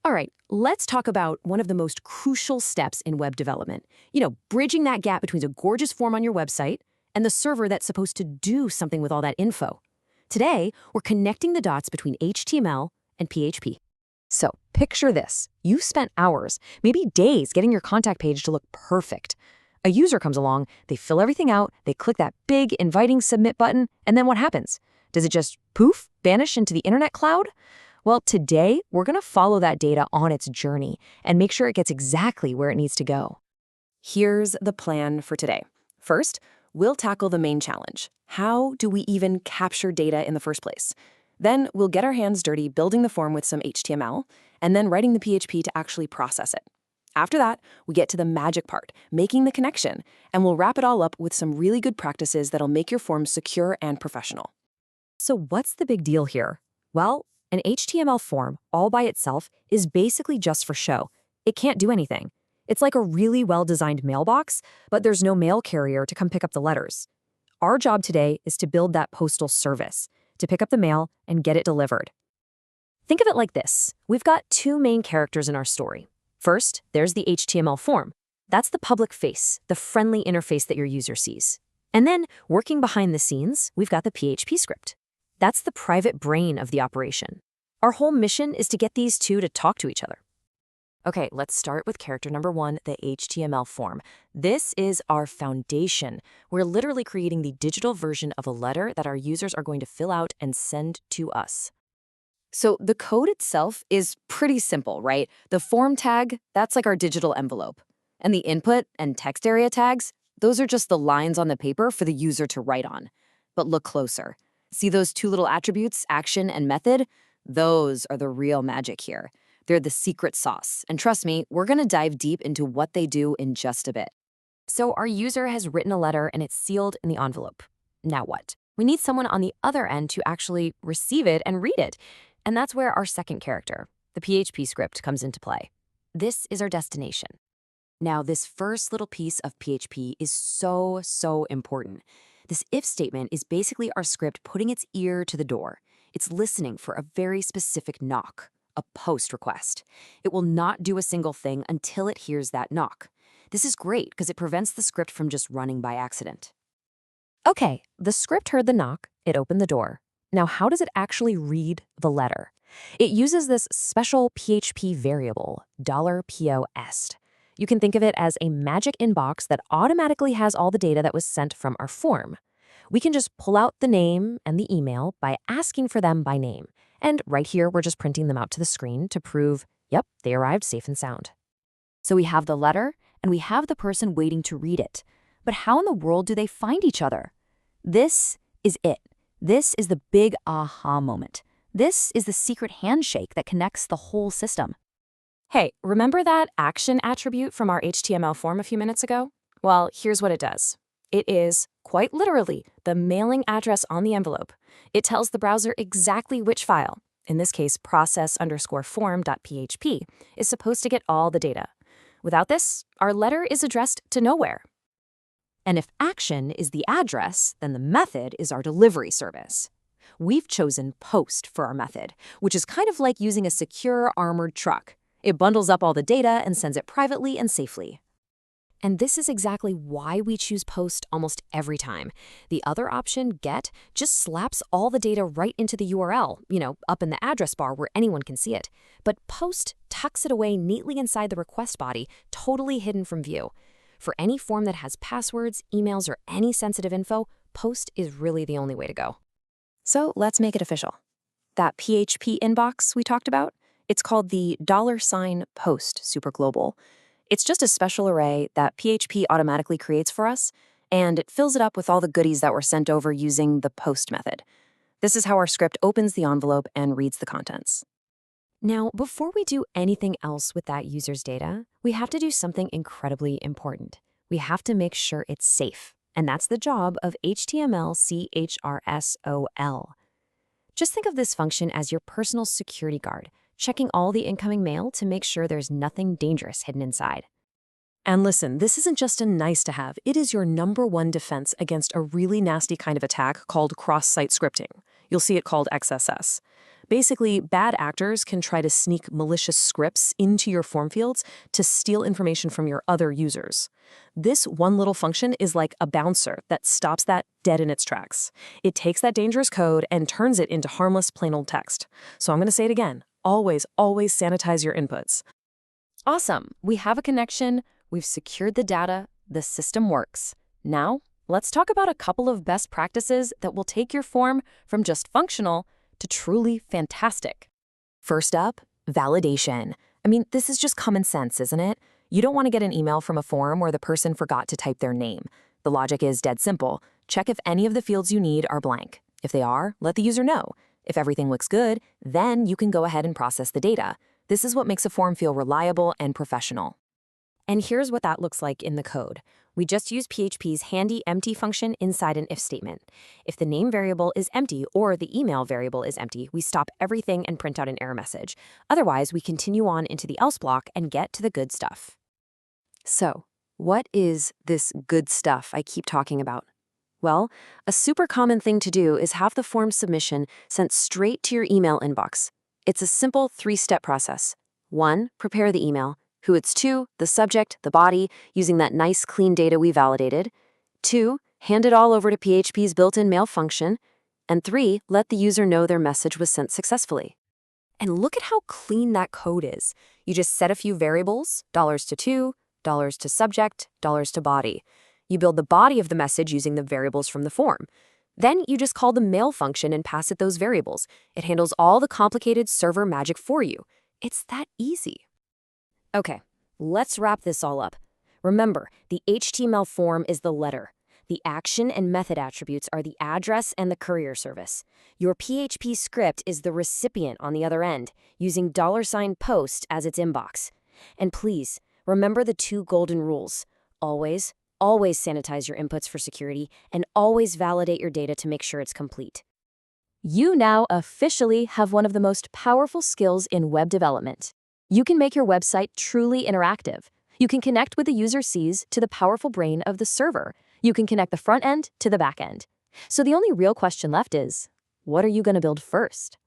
All right, let's talk about one of the most crucial steps in web development. Bridging that gap between a gorgeous form on your website and the server that's supposed to do something with all that info. Today, we're connecting the dots between HTML and PHP. So, picture this. You've spent hours, maybe days, getting your contact page to look perfect. A user comes along, they fill everything out, they click that big, inviting submit button, and then what happens? Does it just poof, vanish into the internet cloud? Well, today, we're going to follow that data on its journey and make sure it gets exactly where it needs to go. Here's the plan for today. First, we'll tackle the main challenge. How do we even capture data in the first place? Then we'll get our hands dirty building the form with some HTML and then writing the PHP to actually process it. After that, we get to the magic part, making the connection, and we'll wrap it all up with some really good practices that'll make your form secure and professional. So what's the big deal here? Well, an HTML form, all by itself, is basically just for show. It can't do anything. It's like a really well-designed mailbox, but there's no mail carrier to come pick up the letters. Our job today is to build that postal service, to pick up the mail and get it delivered. Think of it like this. We've got two main characters in our story. First, there's the HTML form. That's the public face, the friendly interface that your user sees. And then, working behind the scenes, we've got the PHP script. That's the private brain of the operation. Our whole mission is to get these two to talk to each other. Okay, let's start with character number one, the HTML form. This is our foundation. We're literally creating the digital version of a letter that our users are going to fill out and send to us. So the code itself is pretty simple, right? The form tag, that's like our digital envelope. And the input and text area tags, those are just the lines on the paper for the user to write on. But look closer. See those two little attributes, action and method? Those are the real magic here. They're the secret sauce. And trust me, we're going to dive deep into what they do in just a bit. So our user has written a letter and it's sealed in the envelope. Now what? We need someone on the other end to actually receive it and read it. And that's where our second character, the PHP script, comes into play. This is our destination. Now, this first little piece of PHP is so important. This if statement is basically our script putting its ear to the door. It's listening for a very specific knock, a post request. It will not do a single thing until it hears that knock. This is great because it prevents the script from just running by accident. Okay, the script heard the knock, it opened the door. Now, how does it actually read the letter? It uses this special PHP variable, $POS. You can think of it as a magic inbox that automatically has all the data that was sent from our form. We can just pull out the name and the email by asking for them by name. And right here, we're just printing them out to the screen to prove, yep, they arrived safe and sound. So we have the letter, and we have the person waiting to read it. But how in the world do they find each other? This is it. This is the big aha moment. This is the secret handshake that connects the whole system. Hey, remember that action attribute from our HTML form a few minutes ago? Well, here's what it does. It is, quite literally, the mailing address on the envelope. It tells the browser exactly which file, in this case process_form.php, is supposed to get all the data. Without this, our letter is addressed to nowhere. And if action is the address, then the method is our delivery service. We've chosen post for our method, which is kind of like using a secure armored truck. It bundles up all the data and sends it privately and safely. And this is exactly why we choose post almost every time. The other option, get, just slaps all the data right into the URL, up in the address bar where anyone can see it. But post tucks it away neatly inside the request body, totally hidden from view. For any form that has passwords, emails, or any sensitive info, post is really the only way to go. So let's make it official. That PHP inbox we talked about, it's called the $post superglobal. It's just a special array that PHP automatically creates for us, and it fills it up with all the goodies that were sent over using the post method. This is how our script opens the envelope and reads the contents. Now, before we do anything else with that user's data, we have to do something incredibly important. We have to make sure it's safe, and that's the job of HTML CHRSOL. Just think of this function as your personal security guard, checking all the incoming mail to make sure there's nothing dangerous hidden inside. And listen, this isn't just a nice to have, it is your #1 defense against a really nasty kind of attack called cross-site scripting. You'll see it called XSS. Basically, bad actors can try to sneak malicious scripts into your form fields to steal information from your other users. This one little function is like a bouncer that stops that dead in its tracks. It takes that dangerous code and turns it into harmless plain old text. So I'm going to say it again. Always, always sanitize your inputs. Awesome. We have a connection. We've secured the data. The system works. Now, let's talk about a couple of best practices that will take your form from just functional to truly fantastic. First up, validation. I mean, this is just common sense, isn't it? You don't want to get an email from a form where the person forgot to type their name. The logic is dead simple. Check if any of the fields you need are blank. If they are, let the user know. If everything looks good, then you can go ahead and process the data. This is what makes a form feel reliable and professional. And here's what that looks like in the code. We just use PHP's handy empty function inside an if statement. If the name variable is empty or the email variable is empty, we stop everything and print out an error message. Otherwise, we continue on into the else block and get to the good stuff. So, what is this good stuff I keep talking about? Well, a super common thing to do is have the form submission sent straight to your email inbox. It's a simple 3-step process. 1, prepare the email. Who it's to, the subject, the body, using that nice clean data we validated. 2, hand it all over to PHP's built-in mail function. And 3, let the user know their message was sent successfully. And look at how clean that code is. You just set a few variables, $to $to subject, $to body. You build the body of the message using the variables from the form. Then you just call the mail function and pass it those variables. It handles all the complicated server magic for you. It's that easy. Okay, let's wrap this all up. Remember, the HTML form is the letter. The action and method attributes are the address and the courier service. Your PHP script is the recipient on the other end, using $post as its inbox. And please, remember the 2 golden rules. Always sanitize your inputs for security, and always validate your data to make sure it's complete. You now officially have one of the most powerful skills in web development. You can make your website truly interactive. You can connect what the user sees to the powerful brain of the server. You can connect the front end to the back end. So the only real question left is, what are you going to build first?